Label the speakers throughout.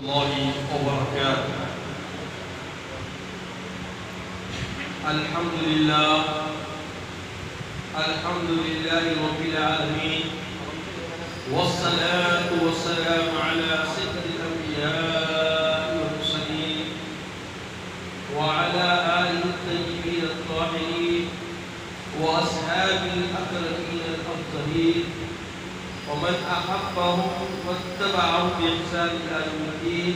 Speaker 1: الله وبركاته. الحمد لله رب العالمين، والصلاة والسلام على سيد الأنبياء والمرسلين وعلى آله الطيبين الطاهرين وأصحابه الأكرمين الأفضلين ومن أحبهم واتبعهم بإحسان إلى يوم الدين.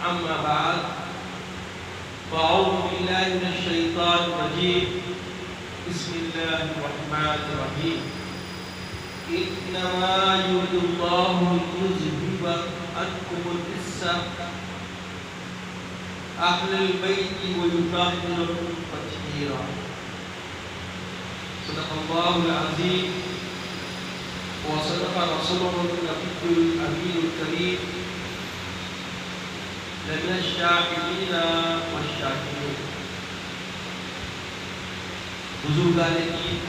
Speaker 1: أما بعد، فأعوذ بالله من الشيطان الرجيم. بسم الله الرحمن الرحيم. إنما يريد الله ليذهب عنكم الرجس أهل البيت ويطهركم تطهيرا. صدق الله العظيم وصدق رسوله النبي الأمين الكريم لمن الشاكرين والشاكرين. بزرگان دین،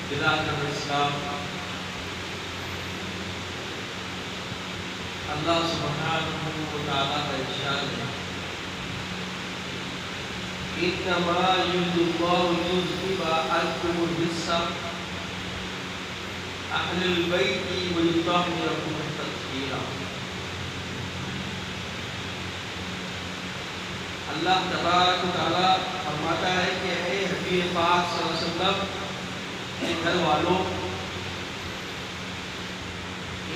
Speaker 1: برادران اسلام، اللہ سبحانہ و تعالیٰ کا ارشاد ہے، انما یرید اللہ لیذہب عنکم الرجس اہل البیت ویطہرکم تطہیرا. اللہ تبارک و تعالیٰ فرماتا ہے کہ اے حبیب پاک صلی اللہ علیہ وسلم کے گھر والوں،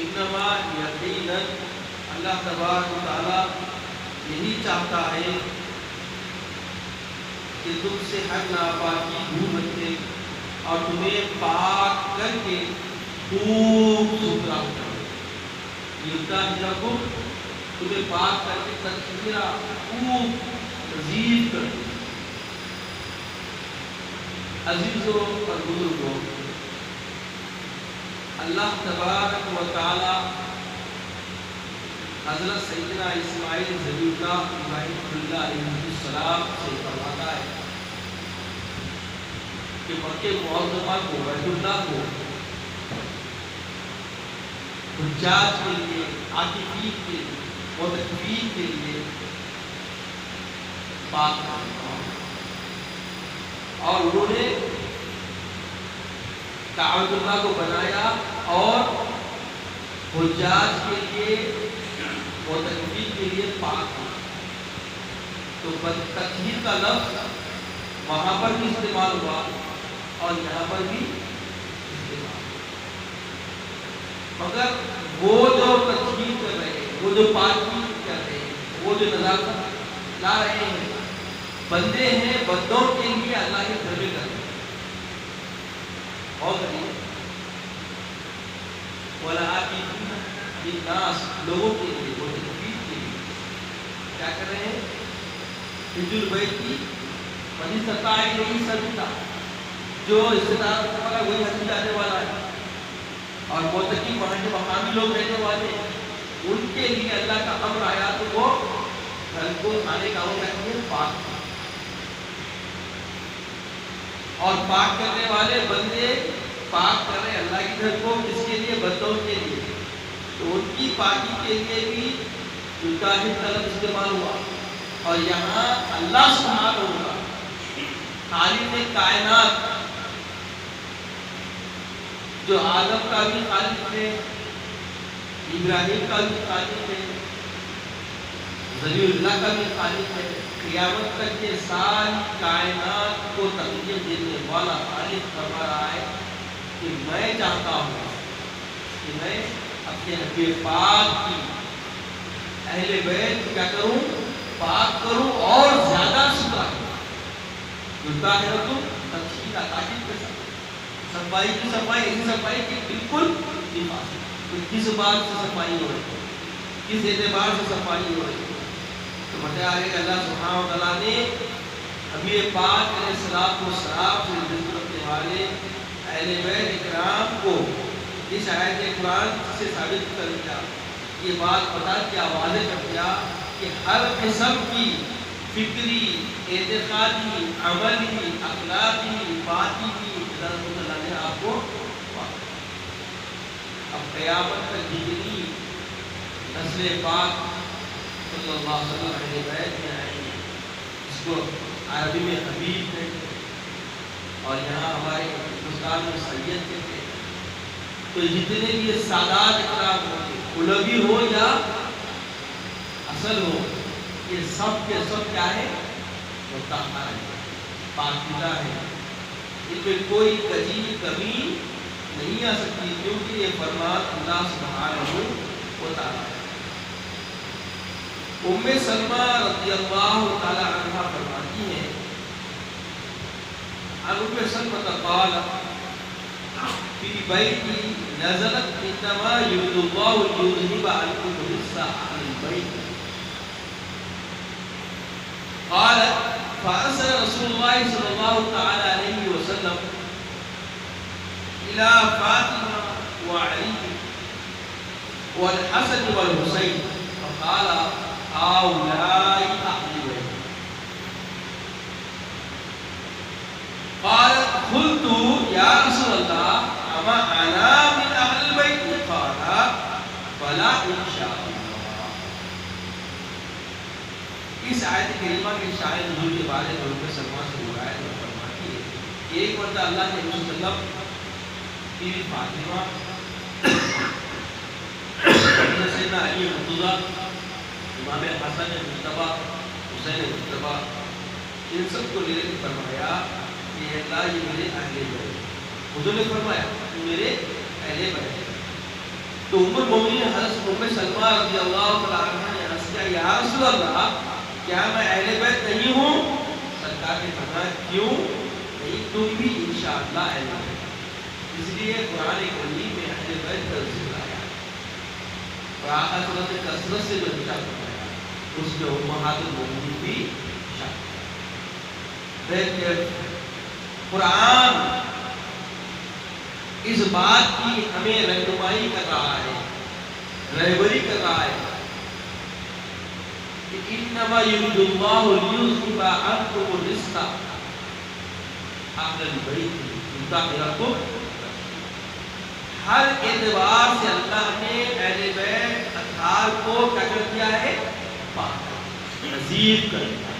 Speaker 1: انما یقیناً اللہ تبارک و تعالیٰ یہی چاہتا ہے کہ تم سے ہر ناپاکی دور رکھے اور تمہیں پاک کر کے خوب ستھرا کرے. یطہرکم، تمہیں پاک کر کے تطہیرا، خوب تہذیب کرے. عزیزوں اور بزرگوں، اللہ تبارک و تعالی حضرت سیدنا اسماعیل ذبیح اللہ ابراہیم علیہ السلام سے فرماتا ہے کہ مکہ معظمہ کو، بیت اللہ کو حجاج کے لیے، عاکفین کے لیے، معتکفین کے لیے پاک کرنا. اور انہوں نے کعبۃ اللہ کو بنایا اور حجاج کے لیے، معتکفین کے لیے پاک کیا. تو تطہیر کا لفظ وہاں پر بھی استعمال ہوا اور یہاں پر بھی استعمال. مگر وہ جو تطہیر کر رہے ہیں، وہ جو پاکی کر رہے ہیں، وہ جو نظافت لا رہے ہیں، بندے ہیں، بندوں کے لیے اللہ کے گھر میں کر رہے ہیں. اور وَلَعَاقِبُونَ لِلنَّاسِ، لوگوں کے لیے، وہ تکلیف کے لیے کیا کر رہے ہیں؟ حج البیت کی من استطاع الیہ سبیلا، جو استطاعت رکھنے والا وہی حج جانے والا ہے. اور معتکف وہاں کے مقامی لوگ رہنے والے ہیں، ان کے لیے اللہ کا امر آیا تو وہ گھر کو کھانے کا وہ کہتے ہیں پاک. اور پاک کرنے والے بندے پاک کر رہے اللہ کے گھر کو، کس کے لیے؟ بندوں کے لیے. تو ان کی پاکی کے لیے بھی یطہر کا لفظ استعمال ہوا. اور یہاں اللہ سبحانہ و تعالیٰ خالق کائنات، جو آدم کا بھی خالق ہے، ابراہیم کا بھی خالق ہے، ذبیح اللہ کا بھی خالق ہے، قیامت تک کے ساری کائنات کو تغذیہ دینے والا خالق فرما رہا ہے کہ میں چاہتا ہوں کہ میں اپنے حبیب پاک کی اہل بیت کیا کروں؟ پاک کروں اور زیادہ ستھرا کروں. یطہرکم تطہیرا، تاکید کے ساتھ صفائی کی صفائی، ایسی صفائی کی بالکل حفاظت. کس بات سے صفائی ہو رہی ہے، کس اعتبار سے صفائی ہو رہی ہے؟ تو بتایا ہے کہ اللہ سبحانہ و تعالیٰ نے حبیب پاک علیہ السلام سے رضا رکھنے والے اہل بیت اکرام کو اس آیت قرآن سے ثابت کر دیا، یہ بات بتا دیا، واضح کر دیا کہ ہر قسم کی فکری، اعتقادی، عملی، اخلاقی، باطنی اللہ نے آپ کو اب قیامت تک جتنی نسل پاک صلی اللہ علیہ وسلم اہل بیت میں آئیں گے، اس کو عربی میں حبیب کہتے ہیں اور یہاں ہمارے ہندوستان میں سید کہتے ہیں. تو جتنے بھی یہ سادات اکرام ہوں گے، علوی ہو یا اصل ہو، یہ سب کے سب کیا ہے؟ مطہر ہے، پاکیزہ ہے. ان میں کوئی کمی نہیں آ سکتی، کیونکہ یہ فرمان اللہ سبحانہ و تعالیٰ ہے. ام سلمہ رضی اللہ تعالی عنہ فرماتی ہیں، ام سلمہ قال فی بیتی نزلت انما یرید اللہ لیذہب عنکم الرجس اہل البیت. قالت فارسل رسول اللہ صلی اللہ تعالی علیہ وسلم الى فاطمہ وعلی والحسن والحسین فقال هؤلاء أهل البيت. قالت قلت يا رسول الله أما أنا من أهل البيت؟ قال فلا إن شاء الله. اس آیت کریمہ کے شاعر نزول کے بارے میں ام سلمہ سے روایت فرماتی ہے کہ ایک مرتبہ اللہ کے رسول صلی اللہ علیہ وسلم بیوی فاطمہ سیدنا علی مرتضیٰ، امام حسن مجتبیٰ، حسین مجتبیٰ، ان سب کو لے کے فرمایا کہ اللہ یہ میرے اہل بیت ہے. حضور نے فرمایا کہ میرے اہل بیت ہے. تو ام المومنین حضرت ام سلمہ رضی اللہ تعالیٰ عنہ نے عرض کیا یا رسول اللہ کیا میں اہل بیت نہیں ہوں؟ سرکار نے فرمایا کیوں نہیں، تم بھی انشاءاللہ اہل بیت. اس لیے قرآن کریم میں اہل بیت کا ذکر آیا اور آخر صورت کثرت سے جو ذکر فرمایا اس میں امہات المومنین بھی شامل. قرآن اس بات کی ہمیں رہنمائی کر رہا ہے، رہبری کر رہا ہے کہ انما یرید اللہ لیذہب عنکم الرجس اہل البیت یطہرکم. ہر اعتبار سے اللہ نے اہل بیت اطہار کو کیا کر دیا ہے؟ نصیب کر دیا.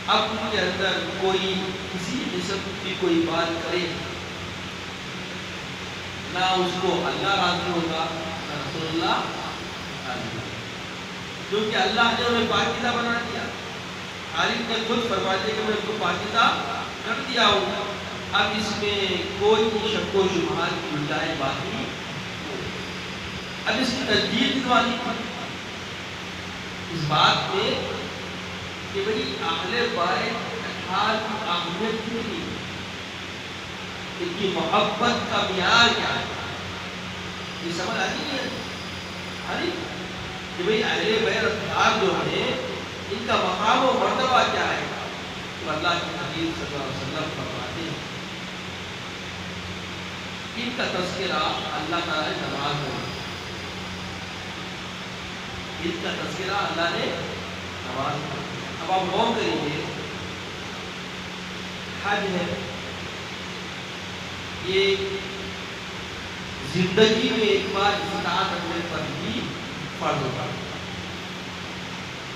Speaker 1: اب ان کے اندر کوئی کسی قسم کی کوئی بات کرے نہ اس کو اللہ راضی ہوگا نہ رسول اللہ راضی ہوگا، کیونکہ اللہ نے انہیں پاکیزہ بنا دیا. خالق نے خود فرماتے کہ میں ان کو پاکیزہ کر دیا ہوں. اب اس میں کوئی شک و شبہات کی گنجائش باقی نہیں. اب اس کی تجدید دلوانی تھی اس بات میں کہ بھئی اہل بیت اطہار کی اہمیت کتنی ہے، ان کی محبت کا معیار کیا ہے. یہ سمجھ آتی ہے کہ بھئی اہل بیت اطہار جو ہیں ان کا مقام و مرتبہ کیا ہے. تو اللہ کے حبیب صلی اللہ علیہ وسلم فرماتے ہیں ان کا تذکرہ اللہ تعالیٰ نے نماز میں، ان کا تذکرہ اللہ نے نماز میں. اب آپ غور کریں گے حج ہے یہ زندگی میں ایک بار استطاعت رکھنے پر بھی فرض ہوتا ہے.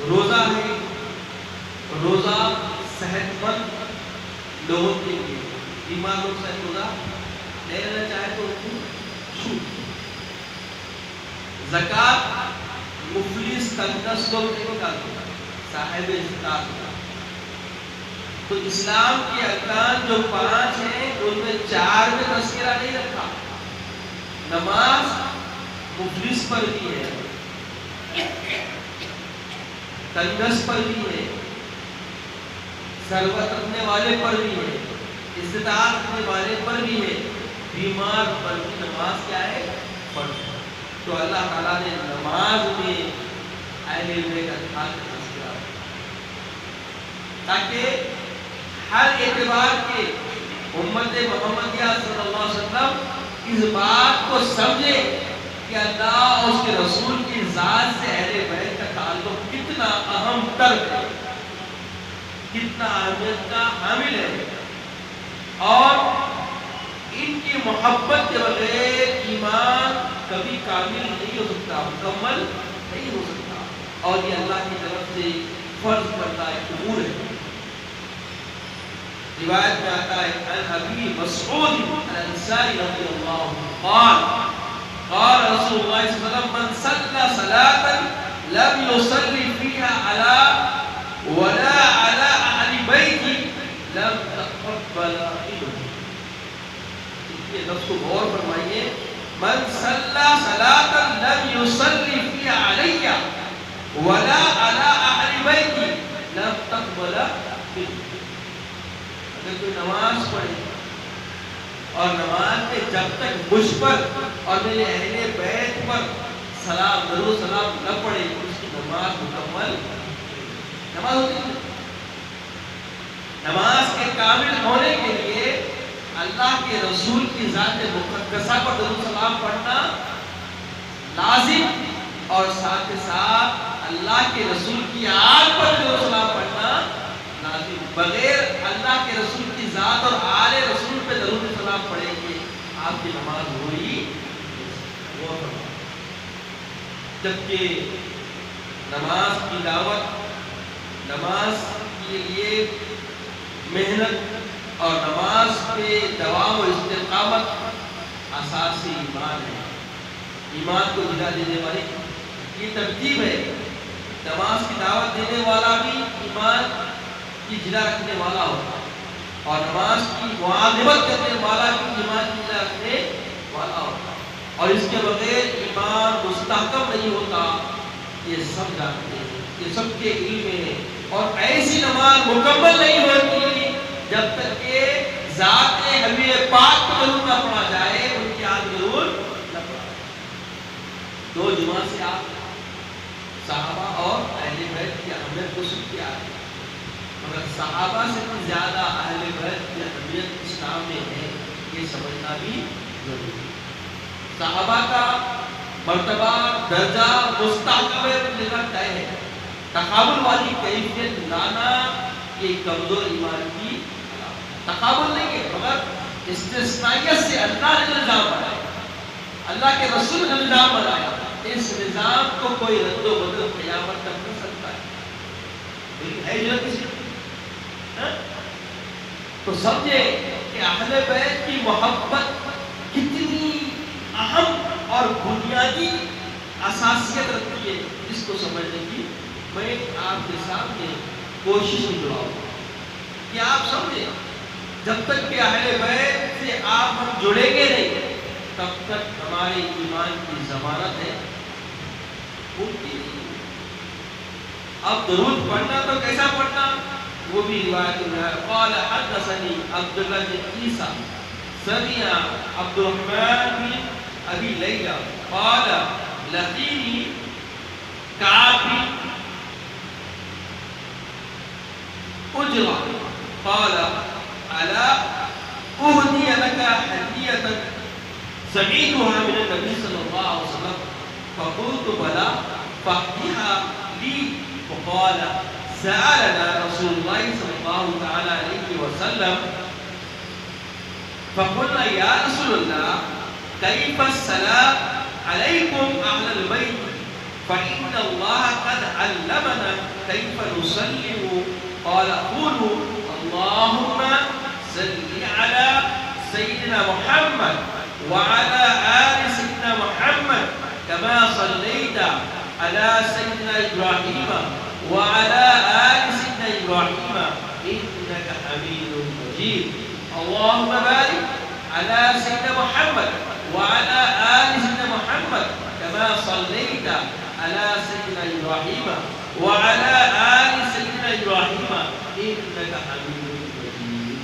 Speaker 1: روزہ ہے، روزہ صحت مند لوگوں کے لیے، بیمار لوگ سے روزہ نہیں رہنا چاہے تو چھوٹ. زکوٰۃ مفلس تنگدست لوگ نہیں نکالتے، صاحب استطاعت ہوتا. تو اسلام کے ارکان جو 5 ہیں ان میں 4 میں تذکرہ نہیں رکھا. نماز مفلس پر بھی ہے، تنگدست پر بھی ہے، ثروت رکھنے والے پر بھی ہے، استطاعت رکھنے والے پر بھی ہے، بیمار پر بھی نماز کیا ہے؟ فرض ہے. تو اللہ تعالیٰ نے نماز میں اہل بیت کا تذکرہ تاکہ ہر اعتبار کے امت محمدیہ صلی اللہ علیہ وسلم اس بات کو سمجھے کہ اللہ اور اس کے رسول کی ذات سے اہل بیت کا تعلق کتنا اہم تر ہے، کتنا اہمیت کا حامل ہے، اور ان کی محبت کے بغیر ایمان کبھی کامل نہیں ہو سکتا، مکمل نہیں ہو سکتا، اور یہ اللہ کی طرف سے فرض کردہ ایک امور ہے۔ روایت میں آتا ہے ان ابی مسعود الانصاری رضی اللہ عنہ قال قال رسول اللہ صلی اللہ علیہ وسلم من صلى صلاة لم يصلي فيها على ولا على اهل بيتي لم تقبل منه۔ یہ لفظ کو غور فرمائیے، من صلى صلاة لم يصلي فيها علي ولا على اهل بيتي لم تقبل منه۔ اگر کوئی نماز پڑھے اور نماز میں جب تک مجھ پر اور میرے اہل بیت پر سلام درود سلام نہ پڑھے اس کی نماز مکمل نماز ہوتی ہے۔ نماز کے کامل ہونے کے لیے اللہ کے رسول کی ذات مقدسہ پر درود سلام پڑھنا لازم، اور ساتھ کے ساتھ اللہ کے رسول کی آل پر درود سلام پڑھنا لازم۔ بغیر اللہ کے رسول کی ذات اور آل رسول پہ درود سلام پڑھیں گے آپ کی نماز ہوئی۔ جبکہ نماز کی دعوت، نماز کے لیے محنت اور نماز پہ دوام و استقامت اساسی ایمان ہے، ایمان کو جلا دینے والی یہ ترتیب ہے۔ نماز کی دعوت دینے والا بھی ایمان کی جلا رکھنے والا ہوتا ہے، اور نماز کی معاذبت کرنے والا بھی ایمان کی جلا رکھنے والا ہوتا ہے، اور اس کے بغیر ایمان مستحکم نہیں ہوتا، یہ سب جانتے ہیں، یہ سب کے علم ہے۔ اور ایسی نماز مکمل نہیں ہوتی جب تک کہ ذات حبیب پاک کو درود نہ پڑھا جائے، ان کی آج درود نہ پڑھا جائے۔ دو جمعہ سے آپ صحابہ اور اہل بیت کی اہمیت کو سن کے آئے، مگر صحابہ سے بھی زیادہ اہل بیت کی اہمیت اسلام میں ہے، یہ سمجھنا بھی ضروری ہے۔ صحابہ کا مرتبہ درجہ مستحکم طے ہے، تقابل والی کیفیت لانا یہ کمزور ایمان کی تقابل نہیں ہے، مگر استثنائیت سے اللہ نے نظام بنایا، اللہ کے رسول نے نظام بنایا، اس نظام کو کوئی رد و بدل قیامت تک کر سکتا ہے، ہے جو کسی تو سمجھے کہ اہل بیت کی محبت کتنی اہم اور بنیادی اساسیت رکھتی ہے، اس کو سمجھنے کی میں آپ کے سامنے کوشش میں جڑا ہوں کہ آپ سمجھیں جب تک کہ اہل بیت سے آپ ہم جڑیں گے نہیں تب تک ہمارے ایمان کی ضمانت ہے ہوتی نہیں۔ اب درود پڑھنا تو کیسا پڑھنا وہ بھی روایت میں ہے۔ قال حدثني عبد الله بن عيسى سمع عبد الرحمن بن ابي ليلى قال لقيني كعب اجرا قال الا اهدي لك هديه سمعتها من النبي صلى الله عليه وسلم فقلت بلى فاهدها لي فقال سألنا رسول الله صلى الله تعالى عليه وسلم فقلنا يا رسول الله كيف السلام عليكم أهل البيت فإن الله قد علمنا كيف نسلم قال قولوا اللهم صل على سيدنا محمد وعلى آل سيدنا محمد كما صليت على سيدنا إبراهيم وعلى آل سيدنا إبراهيم إنك حميد مجيد اللهم بارك على سيدنا محمد وعلى آل سيدنا محمد كما صليت على سيدنا إبراهيم وعلى آل سيدنا إبراهيم إنك حميد مجيد۔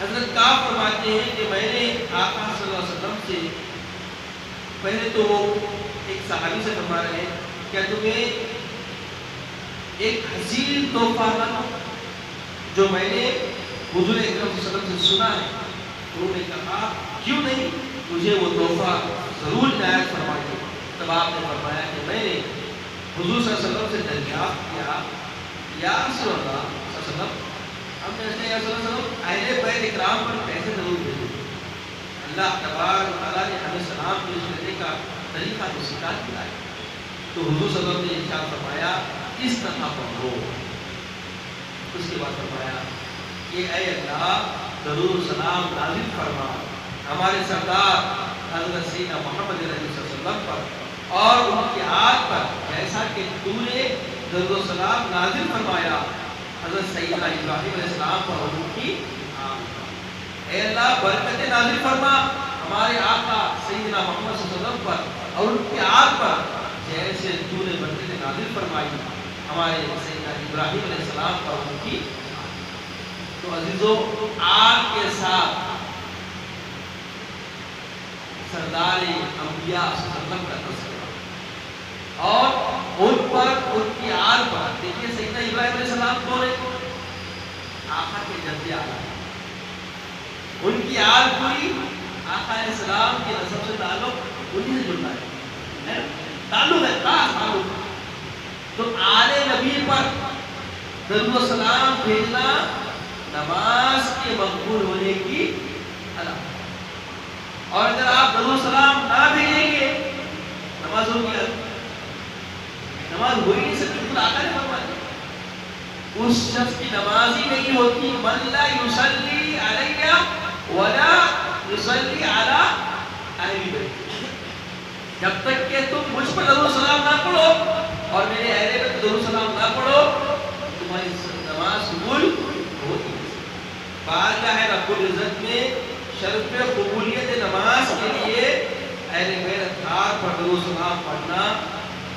Speaker 1: حضرت کعب فرماتے ہیں کہ میں نے آقا صلی اللہ علیہ وسلم سے پہلے تو وہ ایک صحابی سے فرما رہے ہیں کیا تمہیں ایک حسین تحفہ نہ جو میں نے حضور اکرم صلی اللہ علیہ وسلم سے سنا ہے؟ انہوں نے کہا کیوں نہیں، مجھے وہ تحفہ ضرور عنایت فرمائیے۔ تب آپ نے فرمایا کہ میں نے حضور صلی اللہ علیہ وسلم سے دریافت کیا یا رسول اللہ صلی اللہ علیہ وسلم ہم کہتے ہیں یا رسول اللہ اہل بیت اکرام پر کیسے ضرور بھیجیں؟ اللہ تبارک و تعالیٰ نے ہمیں السلام کو رشک کرنے کا طریقہ تو سکھا دیا ہے. تو حضور صلی اللہ علیہ وسلم نے ارشاد فرمایا اس طرح پڑھو. اس کے بعد فرمایا کہ اے اللہ درود و سلام نازل فرما ہمارے سردار حضرت سیدنا محمد صلی اللہ علیہ وسلم پر اور ان کی آل پر جیسا کہ تو نے درود و سلام نازل فرمایا حضرت سیدنا ابراہیم علیہ السلام پر اور ان کی آل پر. اے اللہ برکت نازل فرما ہمارے آقا سیدنا محمد صلی اللہ علیہ وسلم پر اور ان کی آل پر جیسے تو نے برکت نازل فرمائی ہمارے سیدنا ابراہیم علیہ السلام پر ان کی. تو عزیزو آل کے ساتھ سردار انبیاء صلی اللہ علیہ وسلم کا تذکرہ اور ان پر ان کی آل پر. دیکھیے سیدنا ابراہیم علیہ السلام کون ہے؟ آقا کے جد اعلیٰ. ان کی آل پوری آقا علیہ السلام کے نسب سے تعلق انہی سے جڑنا ہے تعلق ہے خاص تعلق. تو آل نبی پر درود و سلام بھیجنا نماز کے مقبول ہونے کی علامت. اور اگر آپ درود و سلام نہ بھیجیں گے نماز ہوگی نماز ہو ہی نہیں سکتی. خود آقا نے فرمایا اس شخص کی نماز ہی نہیں ہوتی من لا یصلی علیہ ولا یصلی علی اہل بیت. جب تک کہ تم مجھ پر درود و سلام نہ پڑھو اور میرے اہل بیت درود و سلام نہ پڑھو تمہاری نماز قبول ہوتی ہے. بارگاہ رب العزت میں شرف قبولیت نماز کے لیے اہل بیت اطہار پر درود و سلام پڑھنا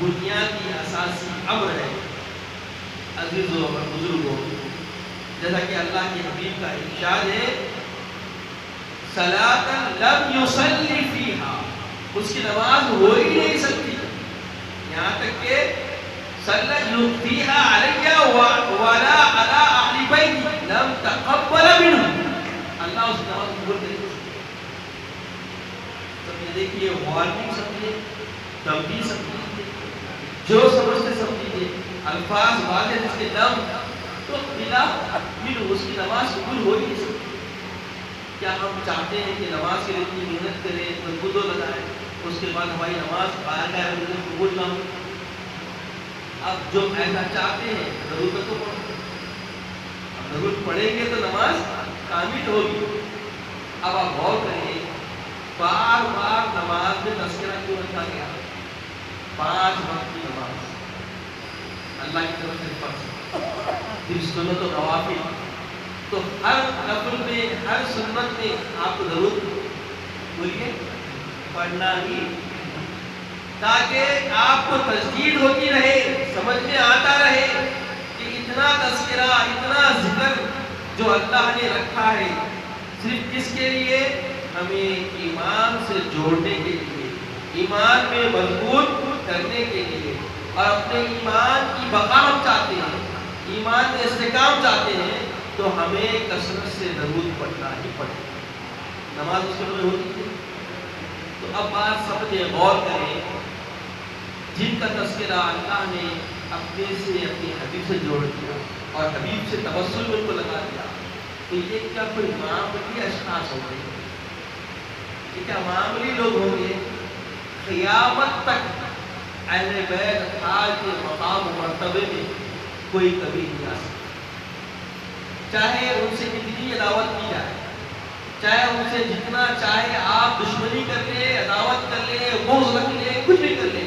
Speaker 1: بنیادی اساسی امر ہے. عزیزو اور بزرگوں جیسا کہ اللہ کے حبیب کا ارشاد ہے صلاۃ لم یصلی فیہا اس کی نماز ہو ہی نہیں سکتی یہاں تک کہ صلی فیہا علیہ ولا علی اہل بیت لم تقبل منہ اللہ اس نماز قبول نہیں کر سکتے. سب دیکھیے وارننگ سمجھیے تنبیہ سمجھیے جو سمجھتے سمجھیے الفاظ واضح جس کے دم تو بلا پھر اس کی نماز قبول ہو ہی نہیں سکتی. کیا ہم چاہتے ہیں کہ نماز کے لیے اتنی محنت کریں خودو لگائیں اس کے بعد ہماری نماز بارگاہ میں قبول نہ ہو؟ اب جو ایسا چاہتے ہیں ضرورت تو پڑھو. اب ضرورت پڑھیں گے تو نماز کامل ہوگی. اب آپ غور کریں بار بار نماز میں تذکرہ کیوں رکھا گیا؟ 5 وقت کی نماز اللہ کی طرف سے فرض پھر سنت و نوافل. تو ہر نفل میں ہر سنت میں آپ کو ضرور بولیے پڑھنا ہی تاکہ آپ کو تجدید ہوتی رہے سمجھ میں آتا رہے کہ اتنا تذکرہ اتنا ذکر جو اللہ نے رکھا ہے صرف کس کے لیے؟ ہمیں ایمان سے جوڑنے کے لیے ایمان میں مضبوط کرنے کے لیے اور اپنے ایمان کی بقا ہم چاہتے ہیں ایمان میں استحکام چاہتے ہیں تو ہمیں کثرت سے درود پڑھنا ہی پڑے. نماز اس کے لیے ہوتی ہے. تو اب بات سمجھیں غور کریں جن کا تذکرہ اللہ نے اپنے سے اپنے حبیب سے جوڑ دیا اور حبیب سے توسل میں ان کو لگا دیا تو یہ کیا کوئی معمولی اشخاص ہوں گے؟ یہ کیا معمولی لوگ ہوں گے؟ قیامت تک اہل بیت اطہار کے مقام و مرتبے میں کوئی کبھی نہیں آ سکتا. چاہے ان سے کتنی عداوت کی جائے چاہے ان سے جتنا چاہے آپ دشمنی کر لیں عداوت کر لیں بغض رکھ لیں کچھ بھی کر لیں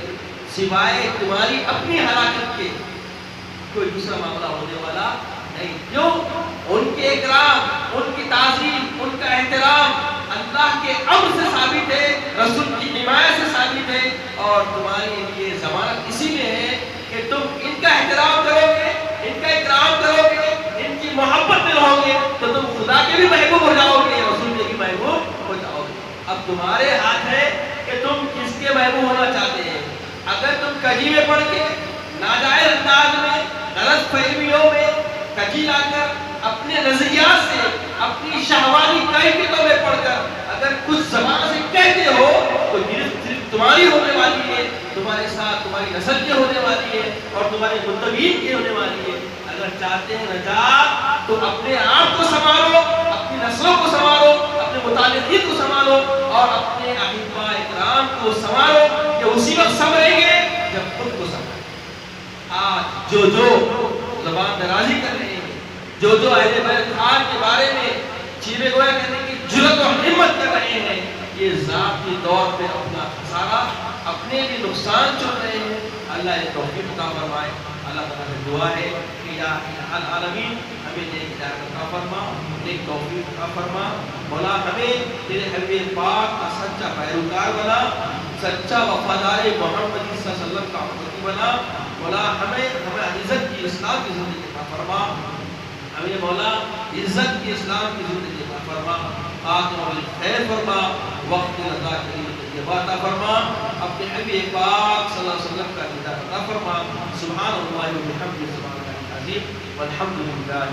Speaker 1: سوائے تمہاری اپنی ہلاکت کے کوئی دوسرا معاملہ ہونے والا نہیں. کیوں؟ ان کے اکرام ان کی تعظیم ان کا احترام اللہ کے امر سے ثابت ہے رسول کی حمایت سے ثابت ہے اور تمہارے لیے ضمانت اسی میں ہے کہ تم ان کا احترام کرو گے ان کا اکرام کرو گے ان کی محبت میں رہو گے تو تم خدا کے بھی محبوب ہو جاؤ گے رسول کے بھی محبوب ہو جاؤ گے. اب تمہارے ہاتھ ہے کہ تم کس کے محبوب ہونا چاہتے ہیں. اگر تم کجی میں پڑھ کے ناجائز انداز میں غلط فہمیوں میں کجی لا کر اپنے نظریات سے اپنی شہوانی کیفیتوں میں پڑھ کر اگر کچھ زبان سے کہتے ہو تو گرفت صرف تمہاری ہونے والی ہے تمہارے ساتھ تمہاری نسل کی ہونے والی ہے اور تمہارے متبعین کی ہونے والی ہے. اگر چاہتے ہیں نجات تو اپنے آپ کو سنبھالو اپنی نسلوں کو سنبھالو اپنے متعلقین کو سنبھالو اور اپنے احباء اکرام کو سنوارو کہ اسی وقت سنبھلیں گے جب خود کو سنبھلیں. آج جو زبان درازی کر رہے ہیں، جو اہل بیت خان کے بارے میں چیرے گویا کرنے کی جرأت اور ہمت کر رہے ہیں، یہ ذاتی طور پہ اپنا خسارہ، اپنے بھی نقصان چل رہے ہیں. اللہ یہ توفیق عطا فرمائے. اللہ تعالیٰ سے دعا ہے کہ یا الہ العالمین ہمیں نیک ہدایت عطا فرما، نیک توفیق عطا فرما. مولا ہمیں تیرے حبیب پاک کا سچا پیروکار بنا، سچا وفادار محمد صلی اللہ علیہ وسلم کا امتی بنا. مولا ہمیں عزت کی اسلام کی زندگی عطا فرما، ہمیں مولا عزت کی اسلام کی زندگی عطا فرما. خاتمہ بالخیر فرما، وقت رضا کریم طیبہ عطا فرما. اپنے حبیب پاک صلی اللہ علیہ وسلم کا دیدار عطا فرما. سبحان اللہ و بحمدہ سبحان اللہ العظیم والحمد للہ.